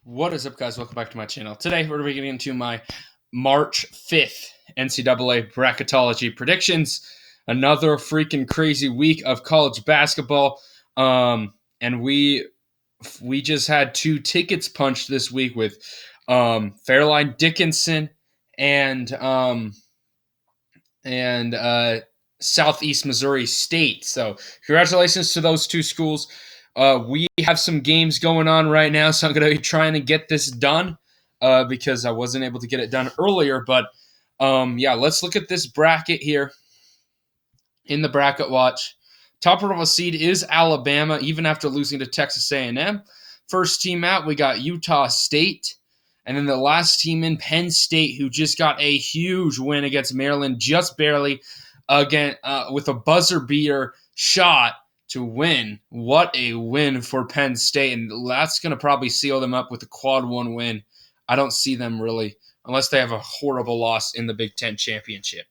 What is up, guys? Welcome back to my channel. Today, we're going to be getting into my March 5th NCAA Bracketology Predictions. Another freaking crazy week of college basketball. And we just had two tickets punched this week with Fairleigh Dickinson and Southeast Missouri State. So congratulations to those two schools. We have some games going on right now, so I'm going to be trying to get this done because I wasn't able to get it done earlier. But let's look at this bracket here in the bracket watch. Top of a seed is Alabama, even after losing to Texas A&M. First team out, we got Utah State. And then the last team in, Penn State, who just got a huge win against Maryland, just barely, again with a buzzer beater shot to win. What a win for Penn State, and that's going to probably seal them up with a quad one win. I don't see them really, unless they have a horrible loss in the Big Ten championship.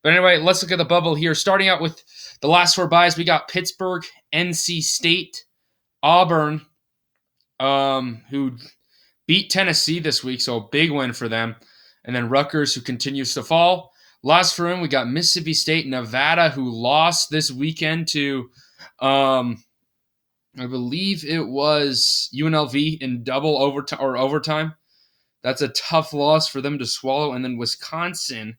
But anyway, let's look at the bubble here. Starting out with the last four byes, we got Pittsburgh, NC State, Auburn, who beat Tennessee this week, so a big win for them. And then Rutgers, who continues to fall. Last for him, we got Mississippi State, Nevada, who lost this weekend to, I believe it was UNLV in double overtime. That's a tough loss for them to swallow. And then Wisconsin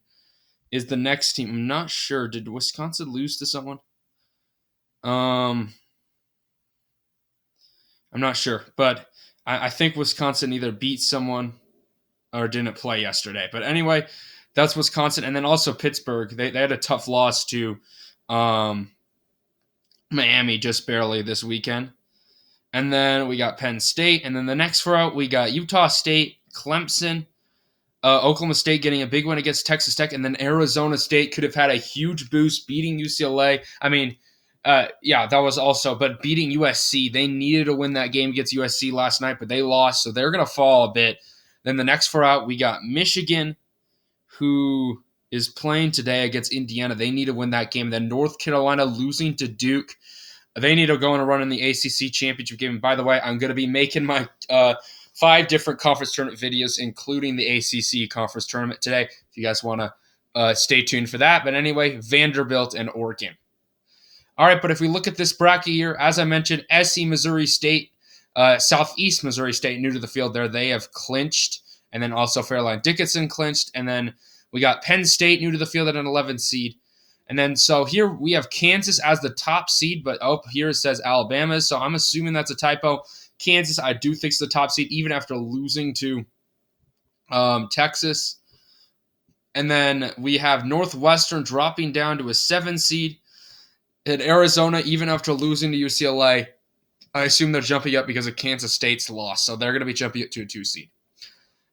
is the next team. I'm not sure. Did Wisconsin lose to someone? I'm not sure, but I think Wisconsin either beat someone or didn't play yesterday. But anyway, that's Wisconsin. And then also Pittsburgh. They had a tough loss to Miami just barely this weekend. And then we got Penn State. And then the next four out, we got Utah State, Clemson, Oklahoma State getting a big win against Texas Tech. And then Arizona State could have had a huge boost beating UCLA. That was also, but beating USC. They needed to win that game against USC last night, but they lost, so they're going to fall a bit. Then the next four out, we got Michigan, who is playing today against Indiana. They need to win that game. Then North Carolina losing to Duke. They need to go on a run in the ACC championship game. And by the way, I'm going to be making my 5 different conference tournament videos, including the ACC conference tournament today, if you guys want to stay tuned for that. But anyway, Vanderbilt and Oregon. All right, but if we look at this bracket here, as I mentioned, SC Missouri State, Southeast Missouri State, new to the field there, they have clinched. And then also Fairleigh Dickinson clinched. And then we got Penn State, new to the field at an 11th seed. And then so here we have Kansas as the top seed, but here it says Alabama. So I'm assuming that's a typo. Kansas, I do think, is the top seed, even after losing to Texas. And then we have Northwestern dropping down to a 7 seed. And Arizona, even after losing to UCLA, I assume they're jumping up because of Kansas State's loss. So they're going to be jumping up to a 2 seed.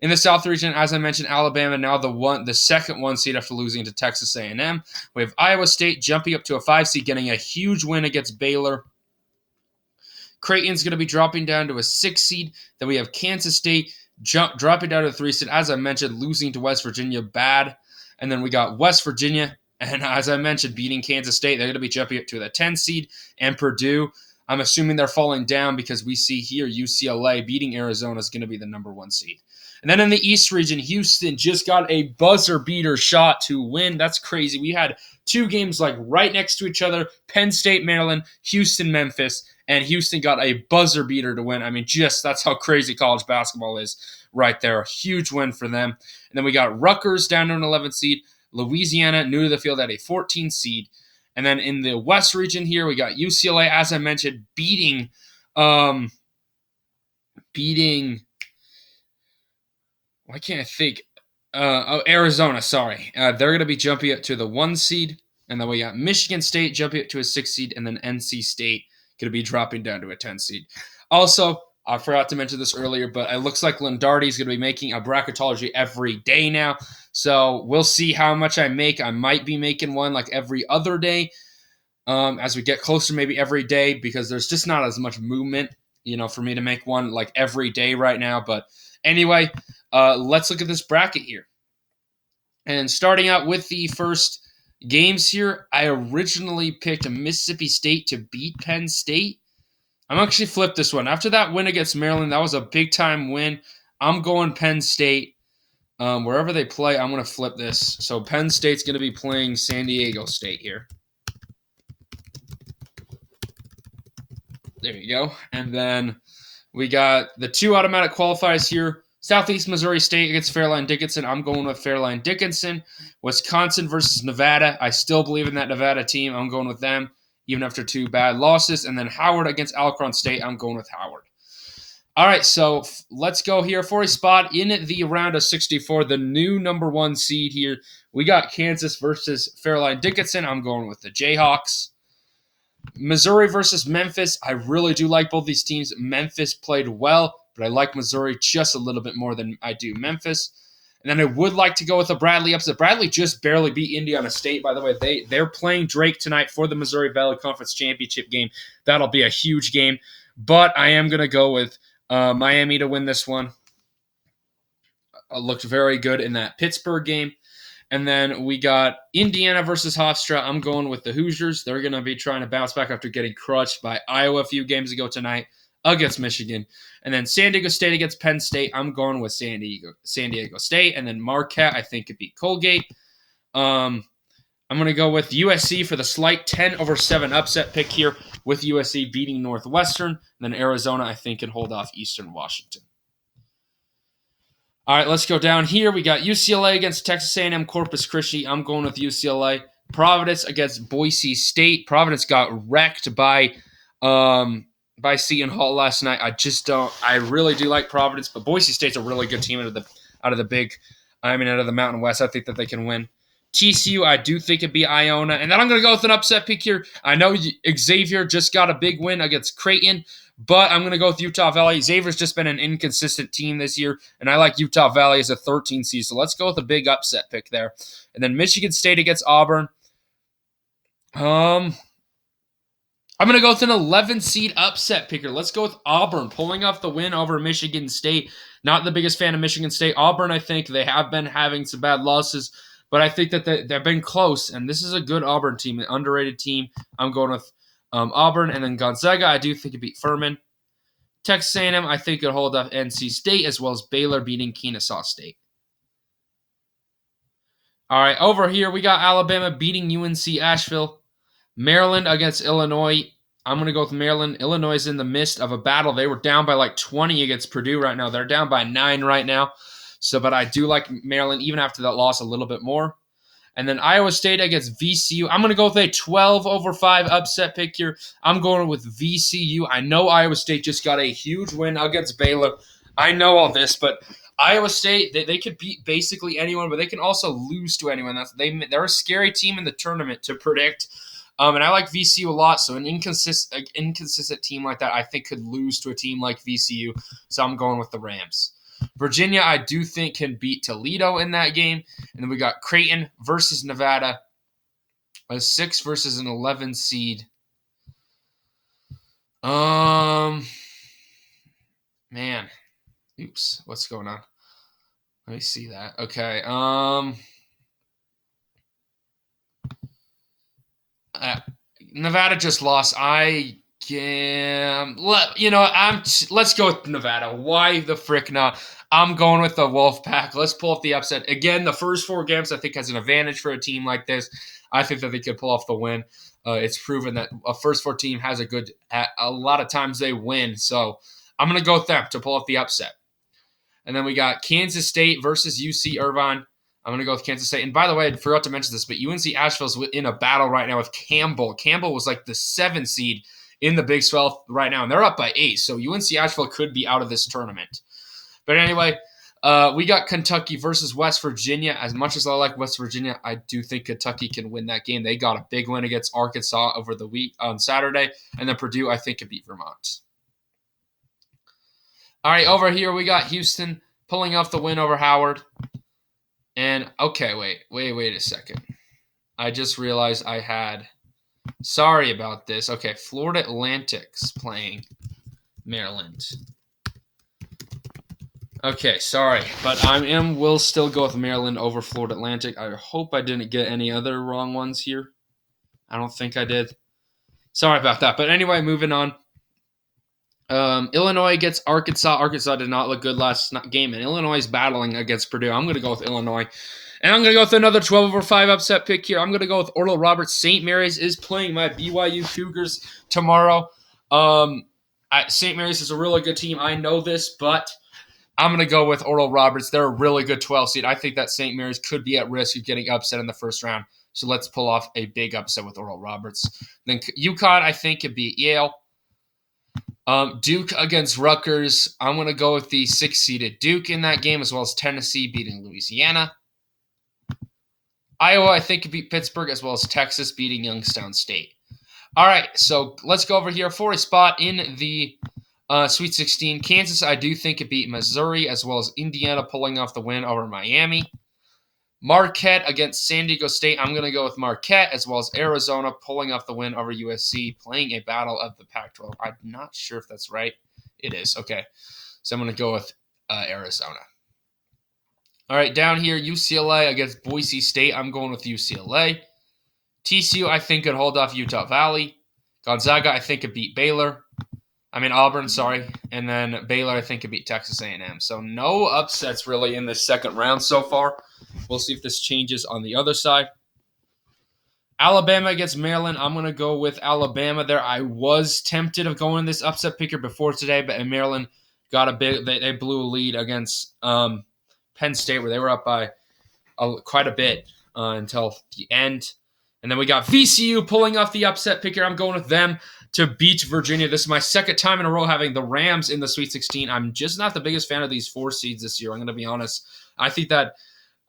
In the South region, as I mentioned, Alabama now the second 1 seed after losing to Texas A&M. We have Iowa State jumping up to a 5 seed, getting a huge win against Baylor. Creighton's going to be dropping down to a 6 seed. Then we have Kansas State dropping down to a 3 seed. As I mentioned, losing to West Virginia, bad. And then we got West Virginia. And as I mentioned, beating Kansas State, they're going to be jumping up to the 10 seed. And Purdue, I'm assuming they're falling down because we see here UCLA beating Arizona is going to be the number 1 seed. And then in the East region, Houston just got a buzzer beater shot to win. That's crazy. We had 2 games like right next to each other, Penn State, Maryland, Houston, Memphis, and Houston got a buzzer beater to win. I mean, just that's how crazy college basketball is right there. A huge win for them. And then we got Rutgers down to an 11th seed. Louisiana, new to the field at a 14 seed. And then in the West region here, we got UCLA, as I mentioned, beating why can't I think? Arizona, sorry. They're going to be jumping up to the 1 seed. And then we got Michigan State jumping up to a 6 seed. And then NC State going to be dropping down to a 10 seed. Also, I forgot to mention this earlier, but it looks like Lundardi is going to be making a bracketology every day now. So we'll see how much I make. I might be making one like every other day as we get closer, maybe every day, because there's just not as much movement, for me to make one like every day right now. But anyway, let's look at this bracket here. And starting out with the first games here, I originally picked Mississippi State to beat Penn State. I'm actually flipped this one. After that win against Maryland, that was a big time win. I'm going Penn State. Wherever they play, I'm going to flip this. So Penn State's going to be playing San Diego State here. There you go. And then we got the two automatic qualifiers here. Southeast Missouri State against Fairleigh Dickinson. I'm going with Fairleigh Dickinson. Wisconsin versus Nevada. I still believe in that Nevada team. I'm going with them, even after two bad losses. And then Howard against Alcorn State. I'm going with Howard. All right, so let's go here for a spot in the round of 64, the new number 1 seed here. We got Kansas versus Fairleigh Dickinson. I'm going with the Jayhawks. Missouri versus Memphis. I really do like both these teams. Memphis played well, but I like Missouri just a little bit more than I do Memphis. And then I would like to go with a Bradley upset. Bradley just barely beat Indiana State, by the way. They're playing Drake tonight for the Missouri Valley Conference Championship game. That'll be a huge game. But I am going to go with Miami to win this one. Looked very good in that Pittsburgh game. And then we got Indiana versus Hofstra. I'm going with the Hoosiers. They're going to be trying to bounce back after getting crushed by Iowa a few games ago tonight against Michigan. And then San Diego State against Penn State. I'm going with San Diego State. And then Marquette, I think, could beat Colgate. I'm going to go with USC for the slight 10-7 upset pick here, with USC beating Northwestern. And then Arizona, I think, can hold off Eastern Washington. All right, let's go down here. We got UCLA against Texas A&M Corpus Christi. I'm going with UCLA. Providence against Boise State. Providence got wrecked by Seton Hall last night. I really do like Providence, but Boise State's a really good team out of the Mountain West. I think that they can win. TCU, I do think it'd be Iona. And then I'm going to go with an upset pick here. I know Xavier just got a big win against Creighton, but I'm going to go with Utah Valley. Xavier's just been an inconsistent team this year, and I like Utah Valley as a 13 seed. So let's go with a big upset pick there. And then Michigan State against Auburn. I'm going to go with an 11 seed upset picker. Let's go with Auburn, pulling off the win over Michigan State. Not the biggest fan of Michigan State. Auburn, I think they have been having some bad losses, but I think that they've been close, and this is a good Auburn team, an underrated team. I'm going with Auburn, and then Gonzaga, I do think it beat Furman. Texas A&M, I think it hold up NC State, as well as Baylor beating Kennesaw State. All right, over here we got Alabama beating UNC Asheville. Maryland against Illinois. I'm going to go with Maryland. Illinois is in the midst of a battle. They were down by like 20 against Purdue right now. They're down by 9 right now. But I do like Maryland, even after that loss, a little bit more. And then Iowa State against VCU. I'm going to go with a 12-5 upset pick here. I'm going with VCU. I know Iowa State just got a huge win against Baylor. I know all this, but Iowa State, they could beat basically anyone, but they can also lose to anyone. They're a scary team in the tournament to predict. And I like VCU a lot, so an inconsistent team like that I think could lose to a team like VCU. So I'm going with the Rams. Virginia, I do think, can beat Toledo in that game. And then we got Creighton versus Nevada, a 6 versus an 11 seed. Man. Oops, what's going on? Let me see that. Okay. Nevada just lost. Let's go with Nevada. Why the frick not? I'm going with the Wolfpack. Let's pull off the upset. Again, the first 4 games I think has an advantage for a team like this. I think that they could pull off the win. It's proven that a first 4 team has a lot of times they win. So I'm going to go with them to pull off the upset. And then we got Kansas State versus UC Irvine. I'm going to go with Kansas State. And by the way, I forgot to mention this, but UNC Asheville's in a battle right now with Campbell. Campbell was like the 7 seed in the Big 12 right now, and they're up by 8. So UNC Asheville could be out of this tournament. But anyway, we got Kentucky versus West Virginia. As much as I like West Virginia, I do think Kentucky can win that game. They got a big win against Arkansas over the week on Saturday. And then Purdue, I think, could beat Vermont. All right, over here we got Houston pulling off the win over Howard. And, okay, wait a second. I just realized I had – sorry about this. Okay, Florida Atlantic's playing Maryland. Okay, sorry. But will still go with Maryland over Florida Atlantic. I hope I didn't get any other wrong ones here. I don't think I did. Sorry about that. But anyway, moving on. Illinois gets Arkansas. Arkansas did not look good last game, and Illinois is battling against Purdue. I'm going to go with Illinois. And I'm going to go with another 12/5 upset pick here. I'm going to go with Oral Roberts. St. Mary's is playing my BYU Cougars tomorrow. St. Mary's is a really good team. I know this, but I'm going to go with Oral Roberts. They're a really good 12 seed. I think that St. Mary's could be at risk of getting upset in the first round. So let's pull off a big upset with Oral Roberts. Then UConn, I think, could beat Yale. Duke against Rutgers. I'm going to go with the 6-seeded Duke in that game, as well as Tennessee beating Louisiana. Iowa, I think, could beat Pittsburgh, as well as Texas beating Youngstown State. All right, so let's go over here for a spot in the Sweet 16. Kansas, I do think, could beat Missouri, as well as Indiana pulling off the win over Miami. Marquette against San Diego State. I'm going to go with Marquette, as well as Arizona pulling off the win over USC, playing a battle of the Pac-12. I'm not sure if that's right. It is. Okay. So I'm going to go with Arizona. All right, down here, UCLA against Boise State. I'm going with UCLA. TCU, I think, could hold off Utah Valley. Gonzaga, I think, could beat Auburn, sorry. And then Baylor, I think, could beat Texas A&M. So no upsets really in this second round so far. We'll see if this changes on the other side. Alabama against Maryland. I'm going to go with Alabama there. I was tempted of going this upset picker before today, but Maryland got they blew a lead against Penn State, where they were up by quite a bit until the end. And then we got VCU pulling off the upset picker. I'm going with them to beat Virginia. This is my second time in a row having the Rams in the Sweet 16. I'm just not the biggest fan of these 4 seeds this year. I'm going to be honest. I think that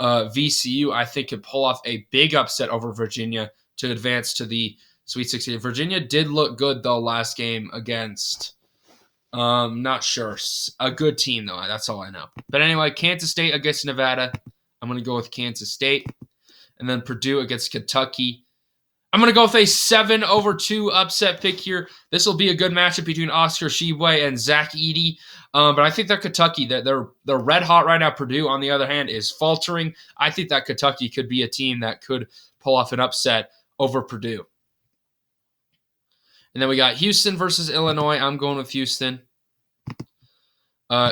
VCU, I think, could pull off a big upset over Virginia to advance to the Sweet 16. Virginia did look good, though, last game against, not sure. A good team, though. That's all I know. But anyway, Kansas State against Nevada. I'm going to go with Kansas State. And then Purdue against Kentucky. I'm going to go with a 7/2 upset pick here. This will be a good matchup between Oscar Tshiebwe and Zach Edey. But I think that Kentucky, they're red hot right now. Purdue, on the other hand, is faltering. I think that Kentucky could be a team that could pull off an upset over Purdue. And then we got Houston versus Illinois. I'm going with Houston.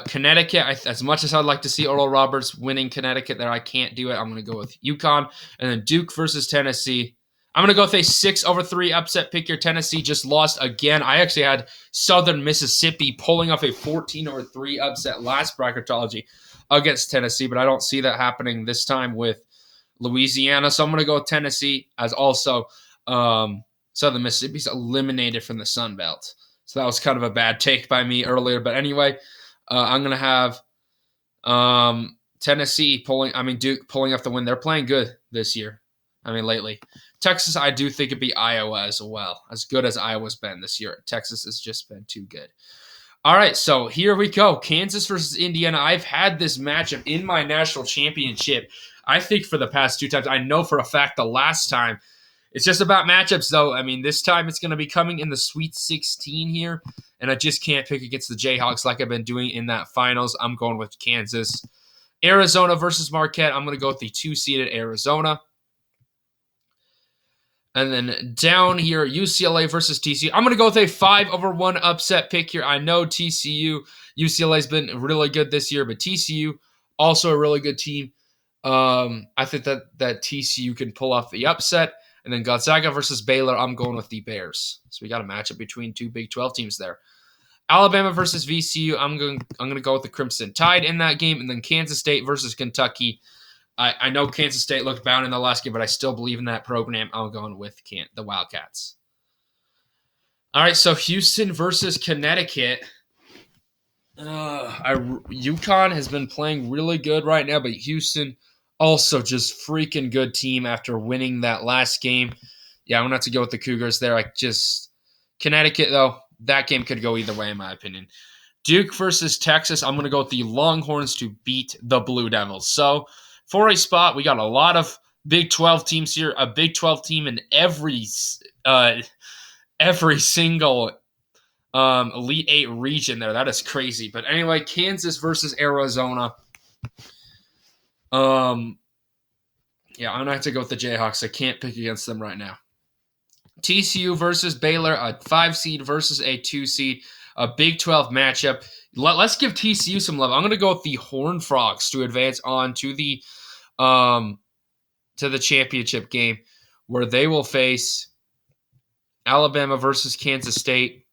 Connecticut, as much as I'd like to see Oral Roberts winning Connecticut there, I can't do it. I'm going to go with UConn. And then Duke versus Tennessee. I'm going to go with a 6/3 upset pick here. Tennessee just lost again. I actually had Southern Mississippi pulling off a 14/3 upset last bracketology against Tennessee, but I don't see that happening this time with Louisiana. So I'm going to go with Tennessee, as also Southern Mississippi's eliminated from the Sun Belt. So that was kind of a bad take by me earlier. But anyway, I'm going to have Duke pulling off the win. They're playing good this year. Lately. Texas, I do think it'd be Iowa as well. As good as Iowa's been this year, Texas has just been too good. All right, so here we go. Kansas versus Indiana. I've had this matchup in my national championship, I think, for the past 2 times. I know for a fact the last time. It's just about matchups, though. This time it's going to be coming in the Sweet 16 here, and I just can't pick against the Jayhawks like I've been doing in that finals. I'm going with Kansas. Arizona versus Marquette. I'm going to go with the 2-seeded Arizona. And then down here, UCLA versus TCU. I'm going to go with a 5/1 upset pick here. I know UCLA's been really good this year, but TCU, also a really good team. I think that TCU can pull off the upset. And then Gonzaga versus Baylor, I'm going with the Bears. So we got a matchup between 2 Big 12 teams there. Alabama versus VCU, I'm going to go with the Crimson Tide in that game. And then Kansas State versus Kentucky. I know Kansas State looked bound in the last game, but I still believe in that program. I'm going with the Wildcats. All right, so Houston versus Connecticut. UConn has been playing really good right now, but Houston also just freaking good team after winning that last game. Yeah, I'm going to have to go with the Cougars there. Connecticut, though, that game could go either way in my opinion. Duke versus Texas. I'm going to go with the Longhorns to beat the Blue Devils. So, for a spot, we got a lot of Big 12 teams here. A Big 12 team in every single Elite 8 region there. That is crazy. But anyway, Kansas versus Arizona. I'm going to have to go with the Jayhawks. I can't pick against them right now. TCU versus Baylor, a 5 seed versus a 2 seed. a Big 12 matchup. Let's give TCU some love. I'm going to go with the Horned Frogs to advance on to the championship game, where they will face Alabama versus Kansas State.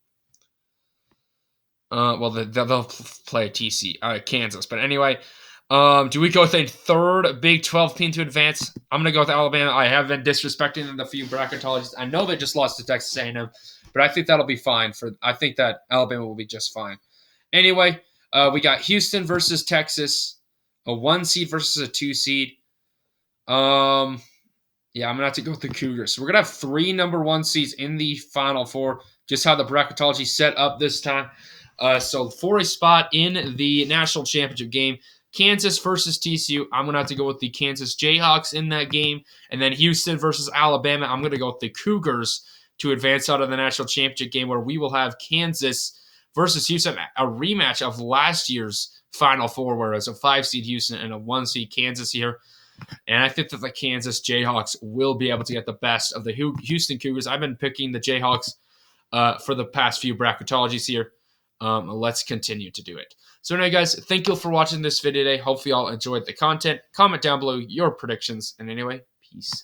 They'll play Kansas. But anyway, do we go with a third Big 12 team to advance? I'm going to go with Alabama. I have been disrespecting them a few bracketologists. I know they just lost to Texas A&M, but I think that'll be fine. I think that Alabama will be just fine. Anyway, we got Houston versus Texas, a 1 seed versus a 2 seed. Yeah, I'm going to have to go with the Cougars. So we're going to have 3 number 1 seeds in the Final Four, just how the bracketology set up this time. So for a spot in the national championship game, Kansas versus TCU, I'm going to have to go with the Kansas Jayhawks in that game. And then Houston versus Alabama, I'm going to go with the Cougars to advance out of the national championship game, where we will have Kansas versus Houston, a rematch of last year's Final Four, where it was a 5 seed Houston and a 1 seed Kansas here. And I think that the Kansas Jayhawks will be able to get the best of the Houston Cougars. I've been picking the Jayhawks for the past few bracketologies here. Let's continue to do it. So anyway, guys, thank you for watching this video today. Hopefully you all enjoyed the content. Comment down below your predictions. And anyway, peace.